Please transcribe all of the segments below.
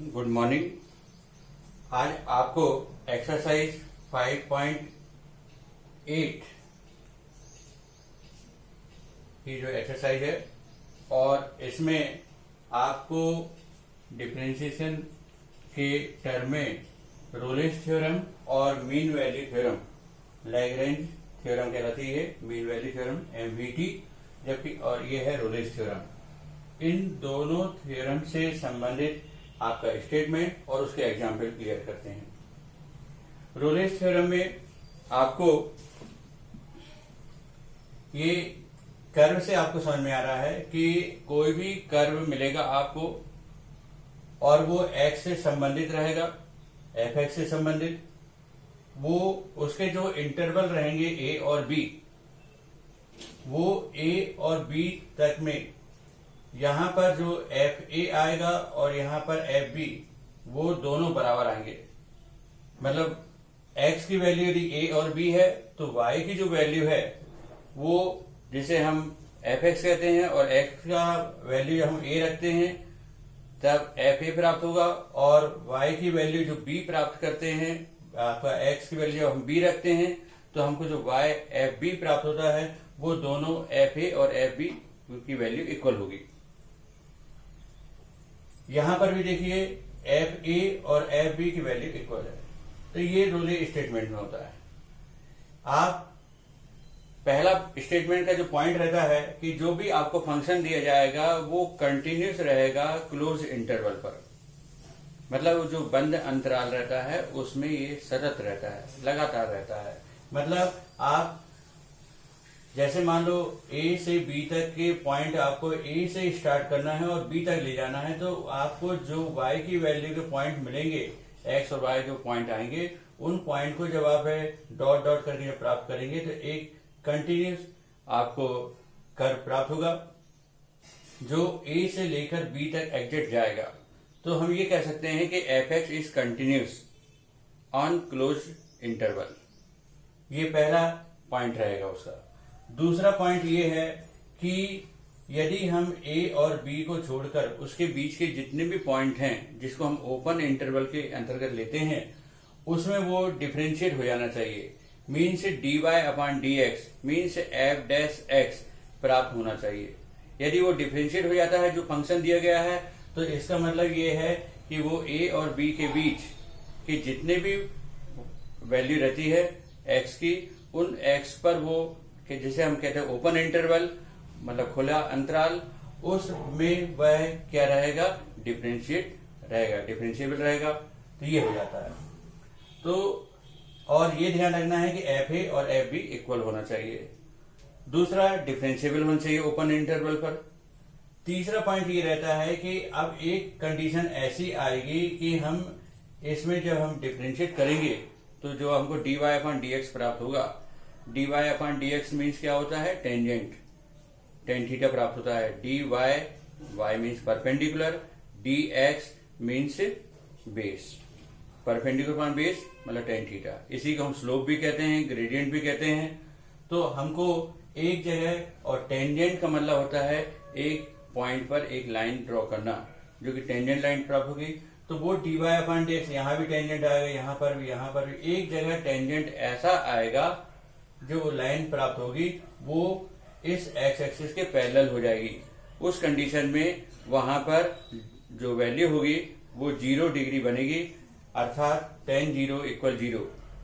Good morning. आज आपको exercise 5.8 की जो एक्सरसाइज है और इसमें आपको डिफरेंशिएशन के टर्म में रोलेस थ्योरम और mean value theorem, Lagrange theorem कहलाती है, मीन वैल्यू थ्योरम एमवीटी, जबकि और ये है रोलेस थ्योरम। इन दोनों थ्योरम से संबंधित आपका स्टेटमेंट और उसके एग्जाम्पल क्लियर करते हैं। रोलेस थ्योरम में आपको ये कर्व से आपको समझ में आ रहा है कि कोई भी कर्व मिलेगा आपको और वो एक्स से संबंधित रहेगा, एफ एक्स से संबंधित, वो उसके जो इंटरवल रहेंगे ए और बी, वो ए और बी तक में यहां पर जो एफ ए आएगा और यहां पर एफ बी, वो दोनों बराबर आएंगे। मतलब एक्स की वैल्यू यदि ए और बी है तो वाई की जो वैल्यू है वो, जिसे हम एफ एक्स कहते हैं और एक्स का वैल्यू हम ए रखते हैं, तब एफ ए प्राप्त होगा, और वाई की वैल्यू जो बी प्राप्त करते हैं, आपका एक्स की वैल्यू हम बी रखते हैं, तो हमको जो वाई एफ बी प्राप्त होता है वो दोनों एफ ए और एफ बी की वैल्यू इक्वल होगी। यहां पर भी देखिए एफ ए और एफ बी की वैल्यू इक्वल है, तो ये रोले स्टेटमेंट में होता है। आप पहला स्टेटमेंट का जो पॉइंट रहता है कि जो भी आपको फंक्शन दिया जाएगा वो कंटिन्यूस रहेगा क्लोज इंटरवल पर, मतलब जो बंद अंतराल रहता है उसमें ये सतत रहता है, लगातार रहता है। मतलब आप जैसे मान लो ए से बी तक के पॉइंट आपको ए से स्टार्ट करना है और बी तक ले जाना है, तो आपको जो वाई की वैल्यू के पॉइंट मिलेंगे, एक्स और वाई जो पॉइंट आएंगे, उन पॉइंट को जब आप डॉट डॉट करके प्राप्त करेंगे तो एक कंटिन्यूस आपको कर्व प्राप्त होगा जो ए से लेकर बी तक एग्जिट जाएगा। तो हम ये कह सकते हैं कि F X is continuous on close interval. ये पहला पॉइंट रहेगा उसका। दूसरा पॉइंट ये है कि यदि हम ए और बी को छोड़कर उसके बीच के जितने भी पॉइंट हैं जिसको हम ओपन इंटरवल के अंतर्गत लेते हैं, उसमें वो डिफरेंशिएट हो जाना चाहिए। मीन से D Y upon D X, mean से एफ डैश एक्स प्राप्त होना चाहिए। यदि वो डिफरेंशिएट हो जाता है जो फंक्शन दिया गया है, तो इसका मतलब ये है कि वो ए और बी के बीच के जितने भी वैल्यू रहती है एक्स की, उन एक्स पर वो कि जिसे हम कहते हैं ओपन इंटरवल, मतलब खुला अंतराल, उसमें वह क्या रहेगा, डिफरेंशिएट रहेगा, डिफरेंशिएबल रहेगा। तो ये हो जाता है। तो और ये ध्यान रखना है कि एफ ए और एफ बी इक्वल होना चाहिए। दूसरा, डिफरेंशिएबल होना चाहिए ओपन इंटरवल पर। तीसरा पॉइंट ये रहता है कि अब एक कंडीशन ऐसी आएगी कि हम इसमें जब हम डिफरेंशिएट करेंगे तो जो हमको D Y upon D X प्राप्त होगा, D Y upon D X means क्या होता है, टेंजेंट, टेन थीटा प्राप्त होता है। D Y, Y means perpendicular, D X means base, perpendicular upon base मतलब टेन थीटा। इसी को हम स्लोप भी कहते हैं, ग्रेडियंट भी कहते हैं। तो हमको एक जगह, और टेंजेंट का मतलब होता है एक पॉइंट पर एक लाइन ड्रॉ करना, जो कि टेंजेंट लाइन प्राप्त होगी। तो वो D Y upon D X, यहां भी टेंजेंट आएगा, यहां पर भी, यहां पर भी एक जगह टेंजेंट ऐसा आएगा, जो लाइन प्राप्त होगी वो इस एक्स एक्सिस के पैरेलल हो जाएगी। उस कंडीशन में वहां पर जो वैल्यू होगी वो 0 डिग्री बनेगी, अर्थात tan 0 इक्वल 0।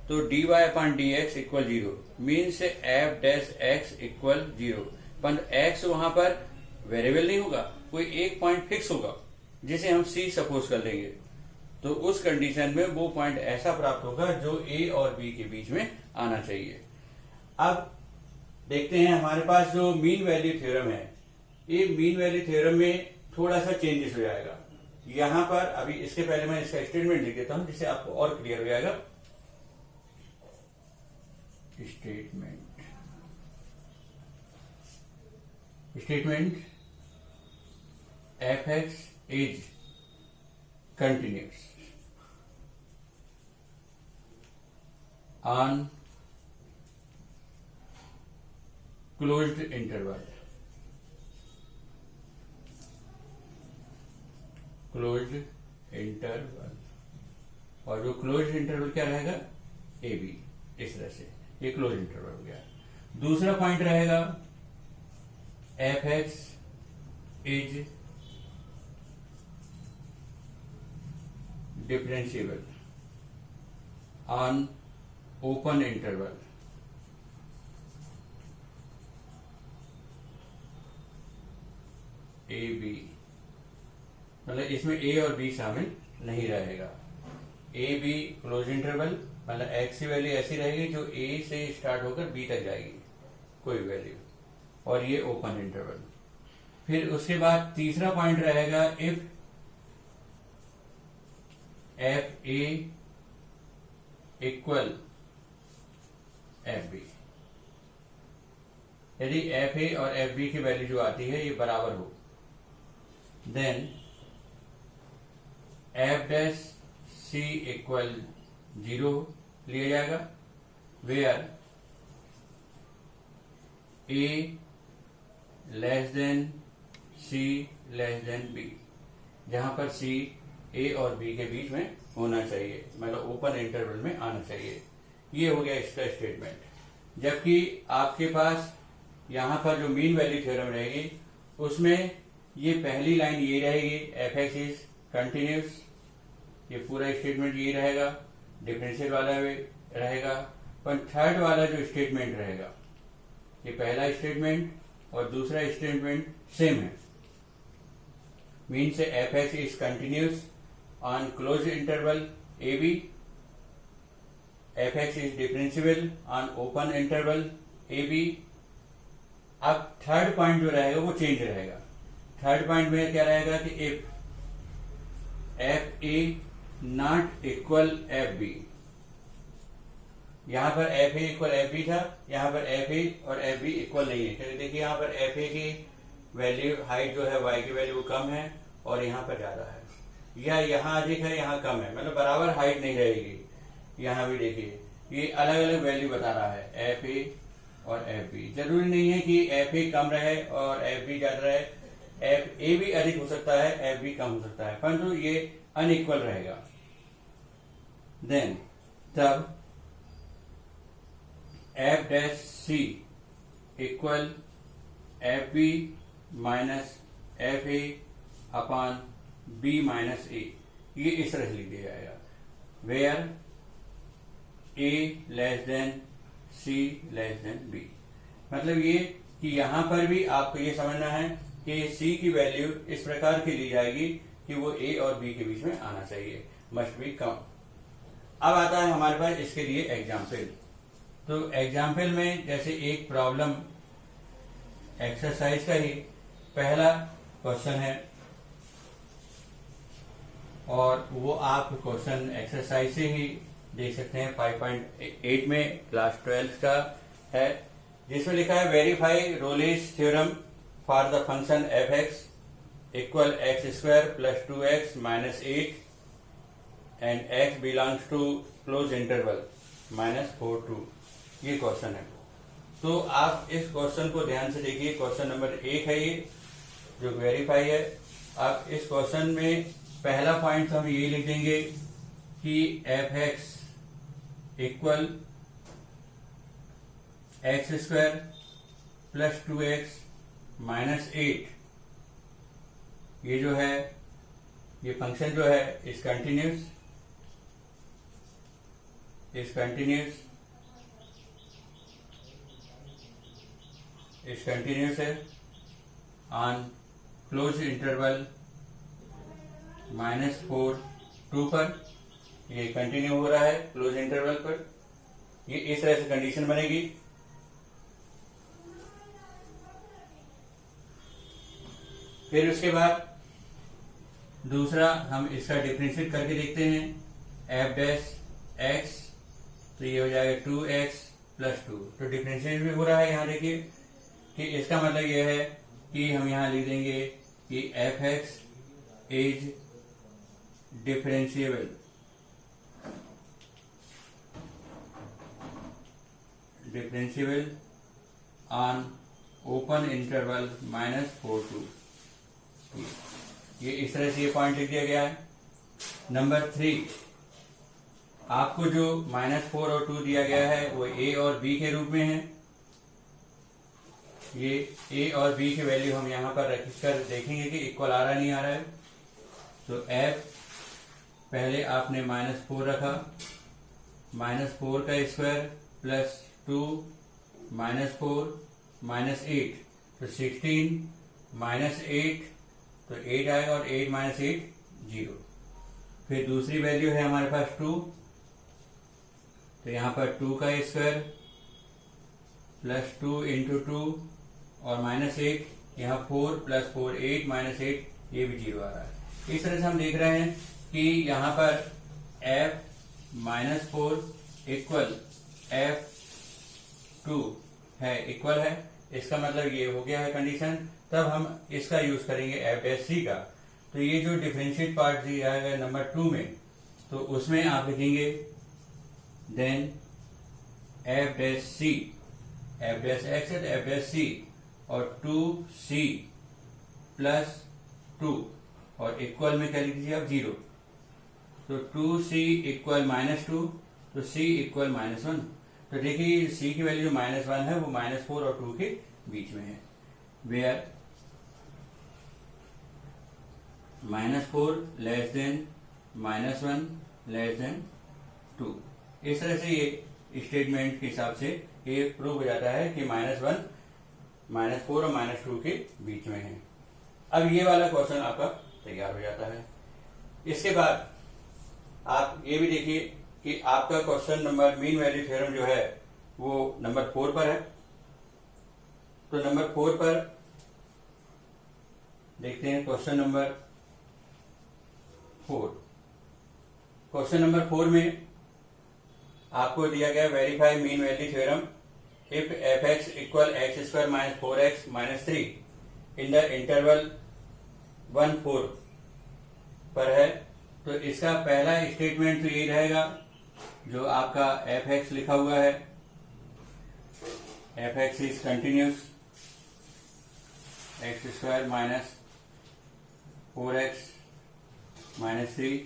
तो D Y upon D X equal 0 means F dash X equal 0। पर एक्स वहां पर वेरिएबल नहीं होगा, कोई एक पॉइंट फिक्स होगा जिसे हम सी सपोज कर लेंगे। तो उस कंडीशन में वो पॉइंट ऐसा प्राप्त होगा जो ए और बी के बीच में आना चाहिए। अब देखते हैं हमारे पास जो मीन वैल्यू थ्योरम है, ये मीन वैल्यू थ्योरम में थोड़ा सा चेंजेस हो जाएगा। यहां पर अभी इसके पहले मैं इसका स्टेटमेंट लिख देता हूं जिससे आपको और क्लियर हो जाएगा। Statement F X is continuous on closed interval, closed interval, और जो क्लोज इंटरवल क्या रहेगा, ए बी। इस तरह से ये क्लोज इंटरवल हो गया। दूसरा पॉइंट रहेगा F X is differentiable on open interval A B, मतलब इसमें ए और बी शामिल नहीं रहेगा। ए बी क्लोज इंटरवल, मतलब एक्स की वैल्यू ऐसी रहेगी जो ए से स्टार्ट होकर बी तक जाएगी कोई वैल्यू, और ये ओपन इंटरवल। फिर उसके बाद तीसरा पॉइंट रहेगा if F A equal F B, यदि एफ ए और एफ बी की वैल्यू जो आती है ये बराबर हो, then F dash C equal 0 लिया जाएगा, where A less than C less than B, जहां पर सी ए और बी के बीच में होना चाहिए, मतलब ओपन इंटरवल में आना चाहिए। ये हो गया इसका स्टेटमेंट। जबकि आपके पास यहां पर जो मीन वैल्यू थ्योरम रहेगी उसमें ये पहली लाइन ये रहेगी, एफ एक्स इज कंटिन्यूस, ये पूरा स्टेटमेंट ये रहेगा, डिफरेंशियल वाला भी रहेगा। पर थर्ड वाला जो स्टेटमेंट रहेगा, ये पहला स्टेटमेंट और दूसरा स्टेटमेंट सेम है, मीन से F X is continuous on close interval A B, F X is differentiable on open interval A B. अब थर्ड पॉइंट जो रहेगा वो चेंज रहेगा। थर्ड पॉइंट में क्या रहेगा कि if F A not equal F B, यहां पर F A equal F B था, यहां पर एफ ए और एफ बी इक्वल नहीं है, क्योंकि देखिए यहां पर एफ ए की वैल्यू हाइट जो है वाई की वैल्यू कम है और यहां पर ज्यादा है, या यहां अधिक है यहां कम है, मतलब बराबर हाइट नहीं रहेगी। यहां भी देखिए ये अलग अलग वैल्यू बता रहा है, एफ ए और एफ बी। जरूरी नहीं है कि एफ ए कम रहे और एफ बी ज्यादा रहे, एफ ए भी अधिक हो सकता है, एफ बी कम हो सकता है, परंतु ये अनइक्वल रहेगा। देन तब F dash C equal F B minus F A upon B minus A, ये इस तरह से लिख दिया जाएगा, where A less than C less than B. मतलब ये कि यहां पर भी आपको ये समझना है कि सी की वैल्यू इस प्रकार की ली जाएगी कि वो ए और बी के बीच में आना चाहिए, मस्ट बी कम। अब आता है हमारे पास इसके लिए एग्जाम्पल। तो एग्जाम्पल में जैसे एक प्रॉब्लम एक्सरसाइज का ही पहला क्वेश्चन है, और वो आप क्वेश्चन एक्सरसाइज से ही देख सकते हैं, 5.8 में क्लास 12 का है, जिसमें लिखा है verify Rolle's theorem for the function F X equal X square plus 2x minus 8 and x belongs to close interval -4 2। ये क्वेश्चन है। तो आप इस क्वेश्चन को ध्यान से देखिए, क्वेश्चन नंबर 1 है ये जो वेरीफाई है। आप इस क्वेश्चन में पहला पॉइंट तो हम ये लिख देंगे कि F X equal X square plus 2x minus 8, ये जो है ये फंक्शन जो है इस कंटिन्यूस है ऑन क्लोज इंटरवल -4 2 पर, ये कंटिन्यू हो रहा है क्लोज इंटरवल पर। ये इस तरह से कंडीशन बनेगी। फिर उसके बाद दूसरा हम इसका डिफरेंशिएट करके देखते हैं, एफ डैश एक्स, तो ये हो जाएगा 2x प्लस 2। तो डिफरेंशिएट भी हो रहा है। यहाँ देखिए कि इसका मतलब ये है कि हम यहाँ लिख देंगे कि F X is differentiable on open interval -4 2। ये इस तरह से ये पॉइंट लिख दिया गया है। नंबर 3, आपको जो -4 और 2 दिया गया है वो a और b के रूप में है। ये a और b की वैल्यू हम यहाँ पर रख कर देखेंगे कि इक्वल आ रहा नहीं आ रहा है। तो f पहले आपने -4 रखा, -4 का स्क्वायर प्लस 2 -4 -8, तो 16 -8, तो 8 आएगा और 8 - 8 0। फिर दूसरी वैल्यू है हमारे पास 2, तो यहाँ पर 2 का स्क्वायर प्लस 2 इंटू 2 और -8, यहाँ 4 + 4 8 -8, ये भी 0 आ रहा है। इस तरह से हम देख रहे हैं कि यहाँ पर f -4 इक्वल f2 है, इक्वल है। इसका मतलब ये हो गया है कंडीशन। तब हम इसका यूज करेंगे f' का। तो ये जो डिफरेंशिएट पार्ट दिया है नंबर 2 में, तो उसमें आप लिखेंगे देन f' f' f' और 2c + 2 और इक्वल में क्या लिख दीजिए आप 0। तो 2c इक्वल -2, तो c इक्वल -1। तो देखिए c की वैल्यू जो -1 है वो -4 और 2 के बीच में है, where -4 less than -1 less than 2। इस तरह से ये स्टेटमेंट के हिसाब से ये प्रूव हो जाता है कि -1 -4 और -2 के बीच में है। अब ये वाला क्वेश्चन आपका तैयार हो जाता है। इसके बाद आप ये भी देखिए कि आपका question number mean value theorem जो है वो नंबर 4 पर है। तो नंबर 4 पर देखते हैं क्वेश्चन नंबर 4। क्वेश्चन नंबर 4 में आपको दिया गया verify mean value theorem if f(x) equal x² - 4x - 3 in the interval 1 4 पर है। तो इसका पहला स्टेटमेंट तो यही रहेगा जो आपका f(x) लिखा हुआ है, f(x) is continuous x² - 4x - 3,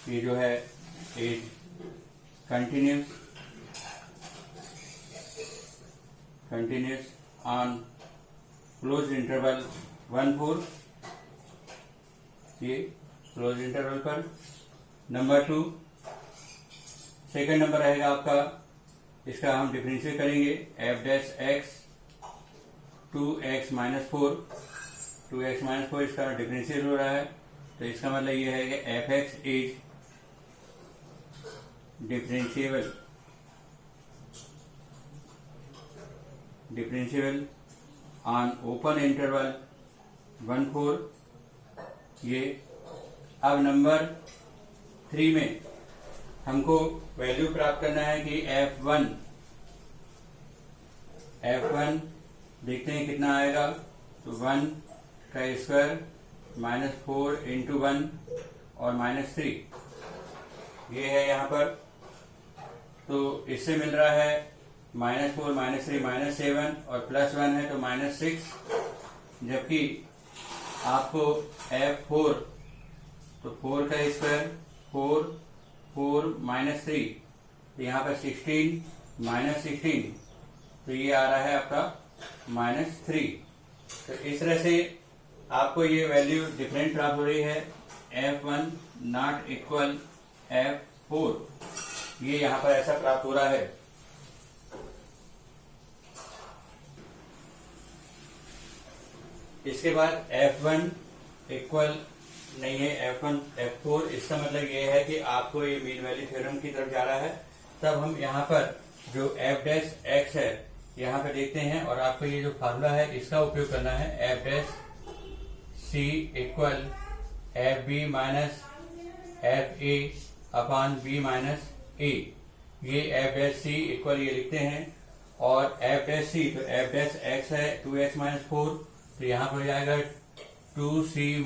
ये जो है is continuous on close interval 1 4, ये क्लोज इंटरवल पर। नंबर 2, सेकंड नंबर रहेगा आपका, इसका हम डिफरेंशिएट करेंगे f'(x) 2x - 4, 2x - 4 इसका डिफरेंशिएट हो रहा है। तो इसका मतलब ये है कि f(x) is differentiable on open interval 1 4, ये। अब नंबर 3 में हमको वैल्यू प्राप्त करना है कि f1 देखते हैं कितना आएगा। तो 1 का स्क्वायर -4 इंटू 1 और -3, ये है यहाँ पर। तो इससे मिल रहा है -4 -3 -7 और +1 है तो -6, जबकि आपको f4 तो 4 का स्क्वायर 4 4 -3, तो यहाँ पर 16 -16, तो ये आ रहा है आपका -3। तो इस तरह से आपको ये वैल्यू डिफरेंट प्राप्त हो रही है, f1 नॉट इक्वल f4, ये यहाँ पर ऐसा प्राप्त हो रहा है। इसके बाद f1 इक्वल नहीं है f4, इसका मतलब ये है कि आपको ये मीन वैल्यू थ्योरम की तरफ जा रहा है। तब हम यहाँ पर जो f'(x) है यहाँ पे देखते हैं और आपको ये जो फार्मूला है इसका उपयोग करना है, f'(c) equal fb minus fa upon b minus a। ये f'(c) इक्वल ये लिखते हैं, और f'(c) तो f'(x) है 2x - 4, तो यहाँ पर जाएगा 2c -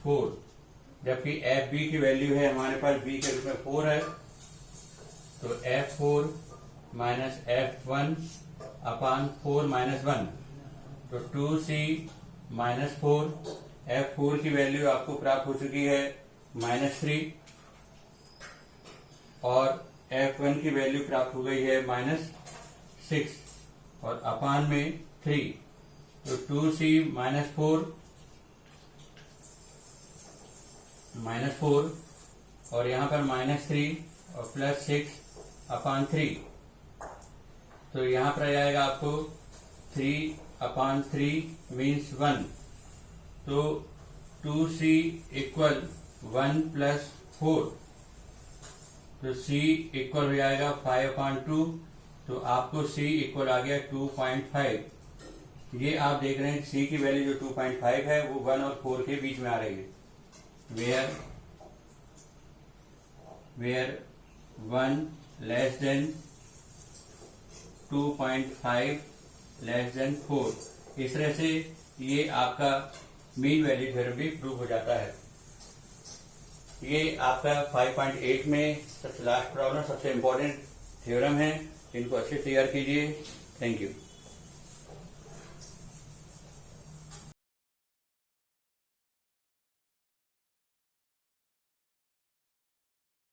4, जबकि fb की वैल्यू है हमारे पास b के रूप में 4 है, तो f4 माइनस f1 अपॉन 4 - 1, तो 2c - 4 F4 की वैल्यू आपको प्राप्त हो चुकी है -3 और F1 की वैल्यू प्राप्त हो गई है -6 और अपान में 3, तो 2C -4 और यहां पर -3 और +6 अपान 3, तो यहां पर आ जाएगा आपको 3/3 मीन्स 1, तो 2C इक्वल 1 + 4, तो C इक्वल हो जाएगा 5/2, तो आपको C इक्वल आ गया 2.5। ये आप देख रहे हैं C की वैल्यू जो 2.5 है वो 1 और 4 के बीच में आ रही है, where 1 less than 2.5 less than 4। इस तरह से ये आपका मीन वैल्यू थ्योरम भी प्रूव हो जाता है। ये आपका 5.8 में सबसे लास्ट प्रॉब्लम, सबसे इंपॉर्टेंट थ्योरम है, इनको अच्छे से तैयार कीजिए। Thank you.